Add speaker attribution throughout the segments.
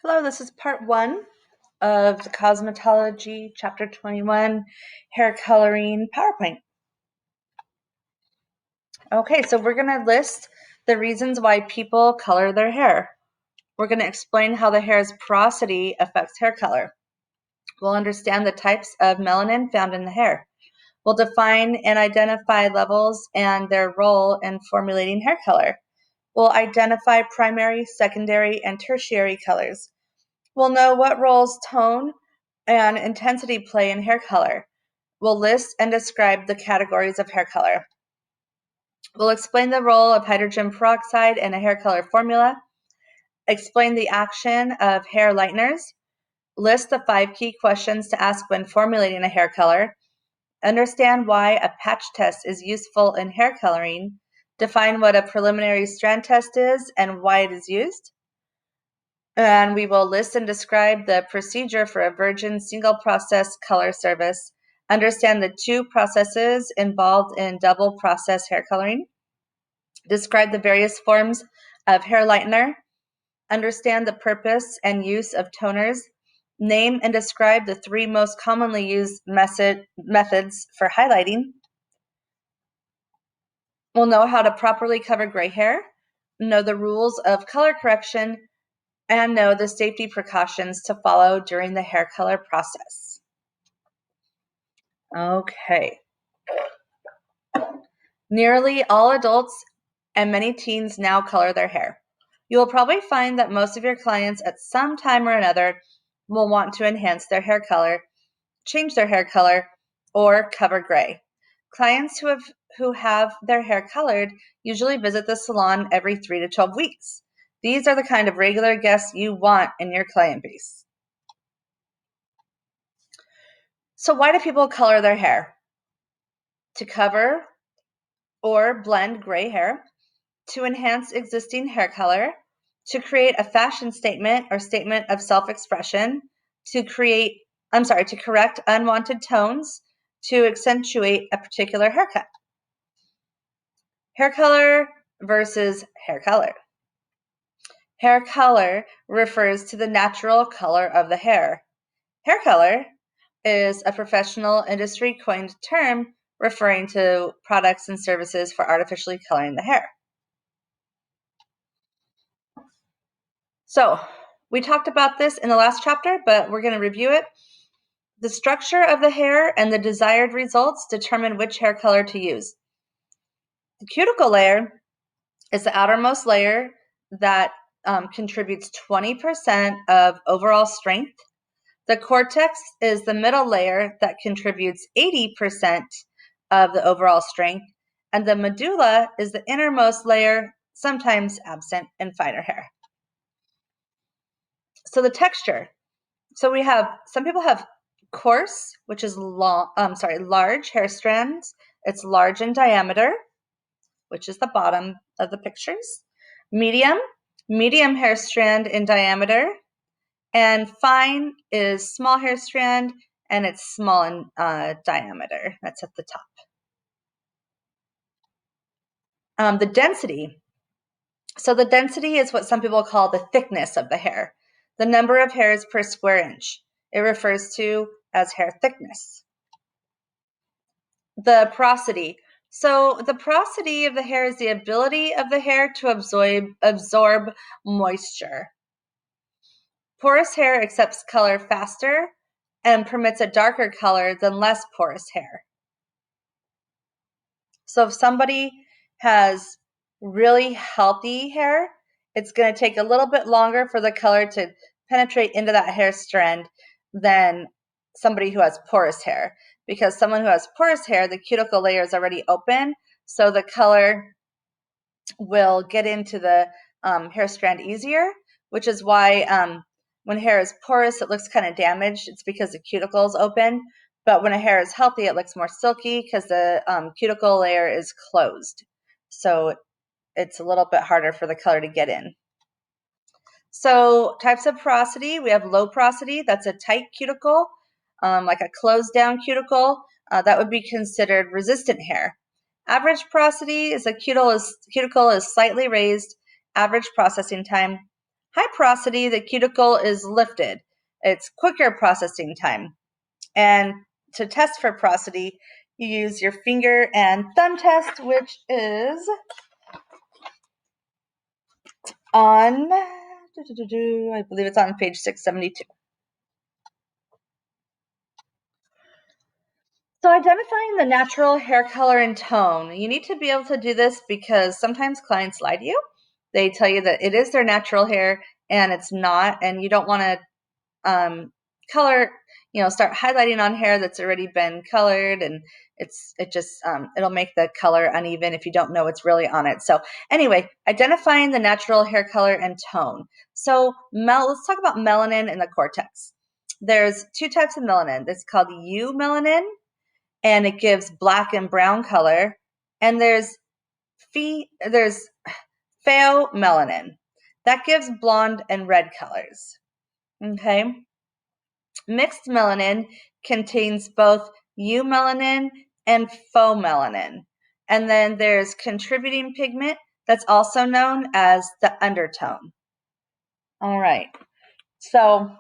Speaker 1: Hello, this is part 1 of the Cosmetology Chapter 21 Hair Coloring PowerPoint. Okay, so we're going to list the reasons why people color their hair. We're going to explain how the hair's porosity affects hair color. We'll understand the types of melanin found in the hair. We'll define and identify levels and their role in formulating hair color. We'll identify primary, secondary, and tertiary colors. We'll know what roles tone and intensity play in hair color. We'll list and describe the categories of hair color. We'll explain the role of hydrogen peroxide in a hair color formula, explain the action of hair lighteners, list the 5 key questions to ask when formulating a hair color, understand why a patch test is useful in hair coloring, define what a preliminary strand test is and why it is used, and we will list and describe the procedure for a virgin single process color service, understand the 2 processes involved in double process hair coloring, describe the various forms of hair lightener, understand the purpose and use of toners, name and describe the 3 most commonly used methods for highlighting. We'll know how to properly cover gray hair, know the rules of color correction, and know the safety precautions to follow during the hair color process. Okay. Nearly all adults and many teens now color their hair. You will probably find that most of your clients at some time or another will want to enhance their hair color, change their hair color, or cover gray. Clients who have their hair colored usually visit the salon every 3 to 12 weeks. These are the kind of regular guests you want in your client base. So why do people color their hair? To cover or blend gray hair, to enhance existing hair color, to create a fashion statement or statement of self-expression, to correct unwanted tones, to accentuate a particular haircut. Hair color versus hair color. Hair color refers to the natural color of the hair. Hair color is a professional industry coined term referring to products and services for artificially coloring the hair. So we talked about this in the last chapter, but we're going to review it. The structure of the hair and the desired results determine which hair color to use. The cuticle layer is the outermost layer that contributes 20% of overall strength. The cortex is the middle layer that contributes 80% of the overall strength. And the medulla is the innermost layer, sometimes absent in finer hair. So the texture. So we have, some people have coarse, which is large hair strands. It's large in diameter, which is the bottom of the pictures. Medium hair strand in diameter. And fine is small hair strand, and it's small in diameter. That's at the top. The density. So the density is what some people call the thickness of the hair, the number of hairs per square inch. It refers to as hair thickness. The porosity. So the porosity of the hair is the ability of the hair to absorb moisture. Porous hair accepts color faster and permits a darker color than less porous hair. So if somebody has really healthy hair, it's going to take a little bit longer for the color to penetrate into that hair strand than somebody who has porous hair. Because someone who has porous hair, the cuticle layer is already open, so the color will get into the hair strand easier, which is why when hair is porous, it looks kind of damaged. It's because the cuticle is open. But when a hair is healthy, it looks more silky because the cuticle layer is closed. So it's a little bit harder for the color to get in. So types of porosity, we have low porosity. That's a tight cuticle, like a closed down cuticle. That would be considered resistant hair. Average porosity is a cuticle is slightly raised, average processing time. High porosity, the cuticle is lifted. It's quicker processing time. And to test for porosity, you use your finger and thumb test, which is on, I believe it's on page 672. So identifying the natural hair color and tone, you need to be able to do this because sometimes clients lie to you. They tell you that it is their natural hair and it's not, and you don't want to color, start highlighting on hair that's already been colored, and it'll make the color uneven if you don't know what's really on it. So anyway, identifying the natural hair color and tone. So let's talk about melanin in the cortex. There's two types of melanin. It's called eumelanin, and it gives black and brown color. And there's pheomelanin that gives blonde and red colors. Okay. Mixed melanin contains both eumelanin and pheomelanin. And then there's contributing pigment that's also known as the undertone. All right. So,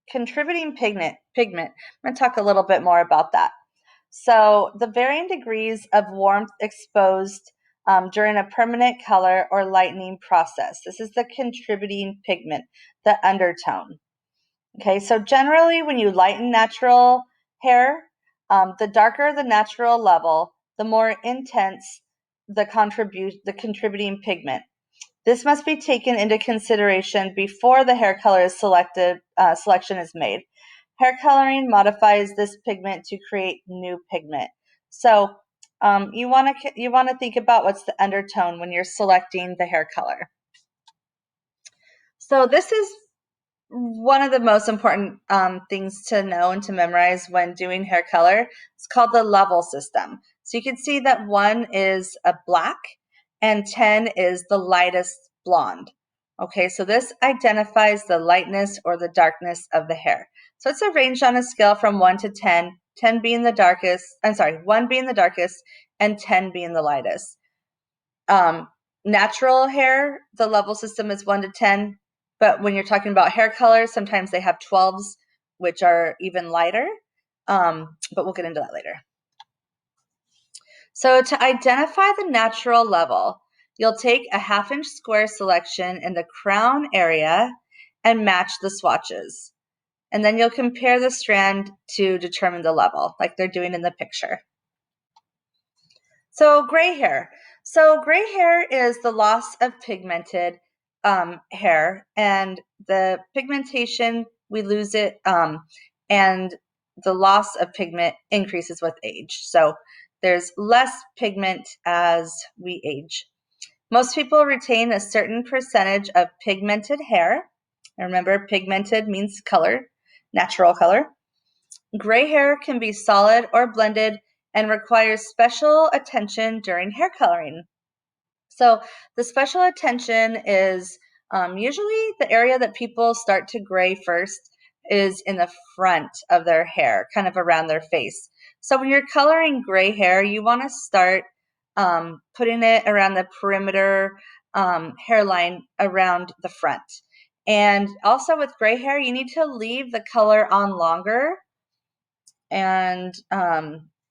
Speaker 1: contributing pigment, I'm going to talk a little bit more about that. So the varying degrees of warmth exposed during a permanent color or lightening process. This is the contributing pigment, the undertone. Okay, so generally when you lighten natural hair, the darker the natural level, the more intense the contributing pigment. This must be taken into consideration before the hair color selection is made. Hair coloring modifies this pigment to create new pigment. So you want to think about what's the undertone when you're selecting the hair color. So this is one of the most important things to know and to memorize when doing hair color. It's called the level system. So you can see that 1 is a black and 10 is the lightest blonde. Okay, so this identifies the lightness or the darkness of the hair. So it's arranged on a scale from 1 to 10, 1 being the darkest and 10 being the lightest. Natural hair, the level system is 1 to 10, but when you're talking about hair colors, sometimes they have 12s, which are even lighter, but we'll get into that later. So to identify the natural level, you'll take a 1/2 inch square selection in the crown area and match the swatches. And then you'll compare the strand to determine the level, like they're doing in the picture. So gray hair. So gray hair is the loss of pigmented hair, and the pigmentation, we lose it, and the loss of pigment increases with age. So there's less pigment as we age. Most people retain a certain percentage of pigmented hair. Remember, pigmented means color, natural color. Gray hair can be solid or blended and requires special attention during hair coloring. So the special attention is usually the area that people start to gray first is in the front of their hair, kind of around their face. So when you're coloring gray hair, you want to start putting it around the perimeter hairline around the front. And also with gray hair, you need to leave the color on longer. And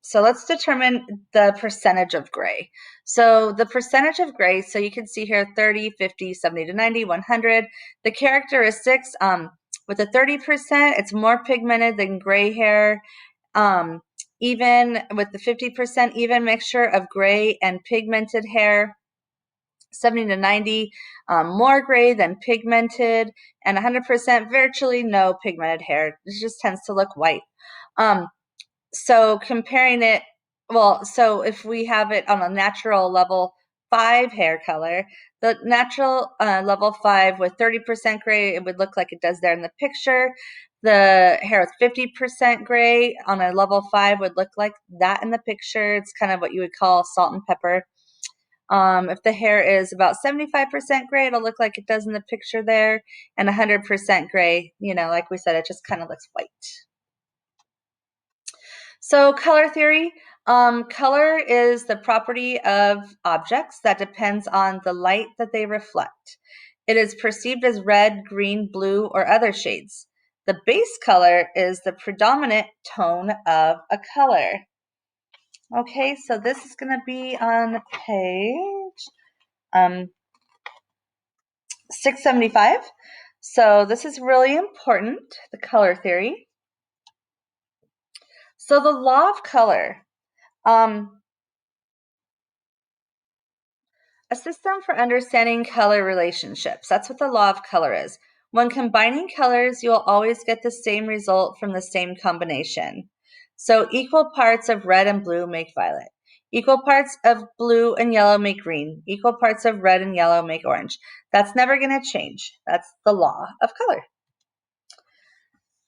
Speaker 1: so let's determine the percentage of gray. So the percentage of gray, so you can see here 30, 50, 70 to 90, 100. The characteristics, with the 30%, it's more pigmented than gray hair. Even with the 50%, even mixture of gray and pigmented hair. 70 to 90, more gray than pigmented, and 100% virtually no pigmented hair. It just tends to look white. So comparing it, so if we have it on a natural level 5 hair color, the natural level 5 with 30% gray, it would look like it does there in the picture. The hair with 50% gray on a level 5 would look like that in the picture. It's kind of what you would call salt and pepper. If the hair is about 75% gray, it'll look like it does in the picture there, and 100% gray, like we said, it just kind of looks white. So color theory, Color is the property of objects that depends on the light that they reflect. It is perceived as red, green, blue, or other shades. The base color is the predominant tone of a color. Okay, so this is going to be on page 675. So this is really important, the color theory. So the law of color, a system for understanding color relationships. That's what the law of color is. When combining colors, you'll always get the same result from the same combination. So equal parts of red and blue make violet. Equal parts of blue and yellow make green. Equal parts of red and yellow make orange. That's never going to change. That's the law of color.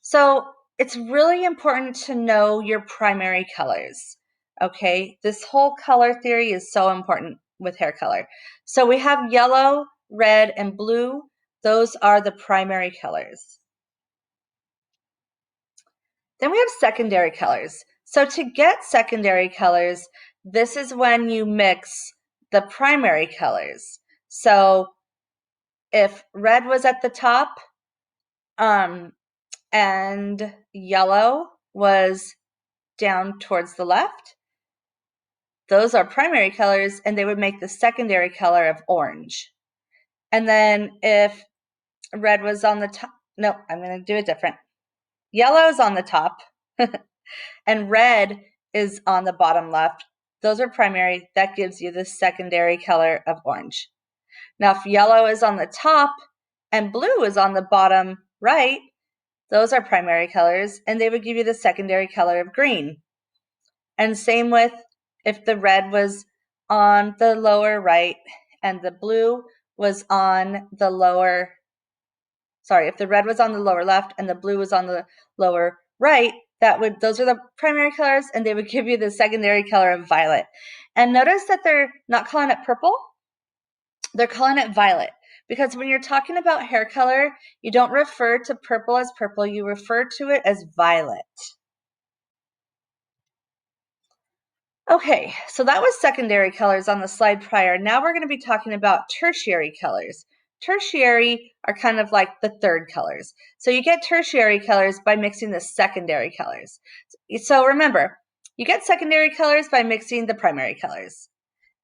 Speaker 1: So it's really important to know your primary colors. Okay, this whole color theory is so important with hair color. So we have yellow, red, and blue. Those are the primary colors. Then we have secondary colors. So to get secondary colors, this is when you mix the primary colors. So if red was at the top and yellow was down towards the left, those are primary colors, and they would make the secondary color of orange. And then if red was on the top, no, I'm going to do it different. Yellow is on the top, and red is on the bottom left. Those are primary. That gives you the secondary color of orange. Now, if yellow is on the top and blue is on the bottom right, those are primary colors, and they would give you the secondary color of green. And same with if the red was on the lower right and the blue was on the lower, if the red was on the lower left and the blue was on the lower right, those are the primary colors, and they would give you the secondary color of violet. And notice that they're not calling it purple, they're calling it violet. Because when you're talking about hair color, you don't refer to purple as purple, you refer to it as violet. Okay, so that was secondary colors on the slide prior. Now we're going to be talking about tertiary colors. Tertiary are kind of like the third colors. So you get tertiary colors by mixing the secondary colors. So remember, you get secondary colors by mixing the primary colors.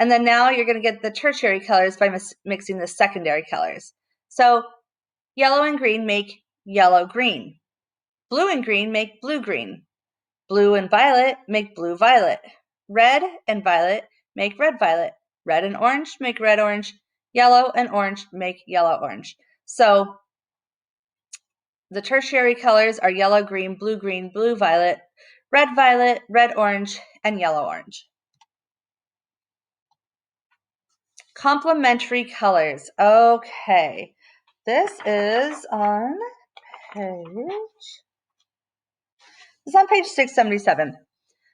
Speaker 1: And then now you're going to get the tertiary colors by mixing the secondary colors. So yellow and green make yellow-green. Blue and green make blue-green. Blue and violet make blue-violet. Red and violet make red-violet. Red and orange make red-orange. Yellow and orange make yellow-orange. So the tertiary colors are yellow-green, blue-green, blue-violet, red-violet, red-orange, and yellow-orange. Complementary colors. Okay, this is on page 677.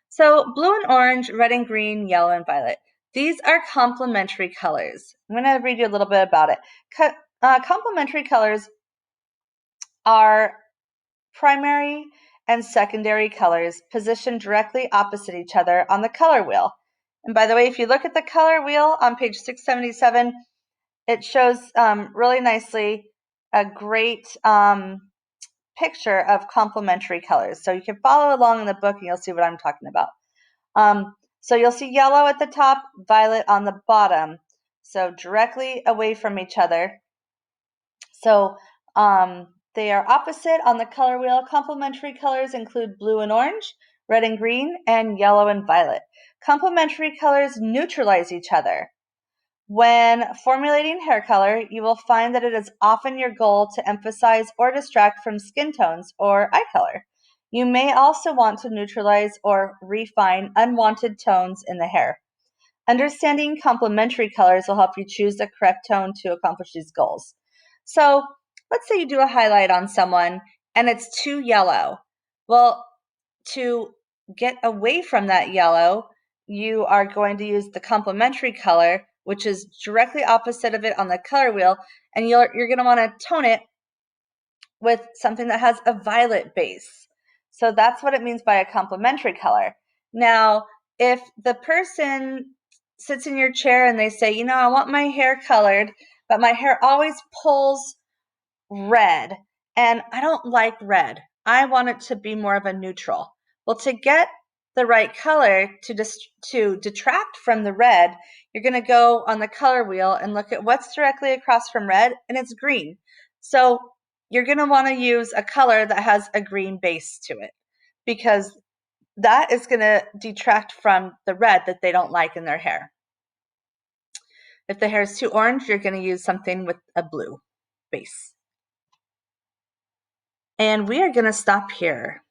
Speaker 1: So blue and orange, red and green, yellow and violet. These are complementary colors. I'm going to read you a little bit about it. Complementary colors are primary and secondary colors positioned directly opposite each other on the color wheel. And by the way, if you look at the color wheel on page 677, it shows really nicely a great picture of complementary colors. So you can follow along in the book and you'll see what I'm talking about. So you'll see yellow at the top, violet on the bottom, so directly away from each other. So they are opposite on the color wheel. Complementary colors include blue and orange, red and green, and yellow and violet. Complementary colors neutralize each other. When formulating hair color, you will find that it is often your goal to emphasize or distract from skin tones or eye color. You may also want to neutralize or refine unwanted tones in the hair. Understanding complementary colors will help you choose the correct tone to accomplish these goals. So let's say you do a highlight on someone and it's too yellow. Well, to get away from that yellow, you are going to use the complementary color, which is directly opposite of it on the color wheel, and you're going to want to tone it with something that has a violet base. So that's what it means by a complementary color. Now, if the person sits in your chair and they say, you know, I want my hair colored, but my hair always pulls red, and I don't like red. I want it to be more of a neutral. Well, to get the right color to detract from the red, you're going to go on the color wheel and look at what's directly across from red, and it's green. So you're going to want to use a color that has a green base to it, because that is going to detract from the red that they don't like in their hair. If the hair is too orange, you're going to use something with a blue base. And we are going to stop here.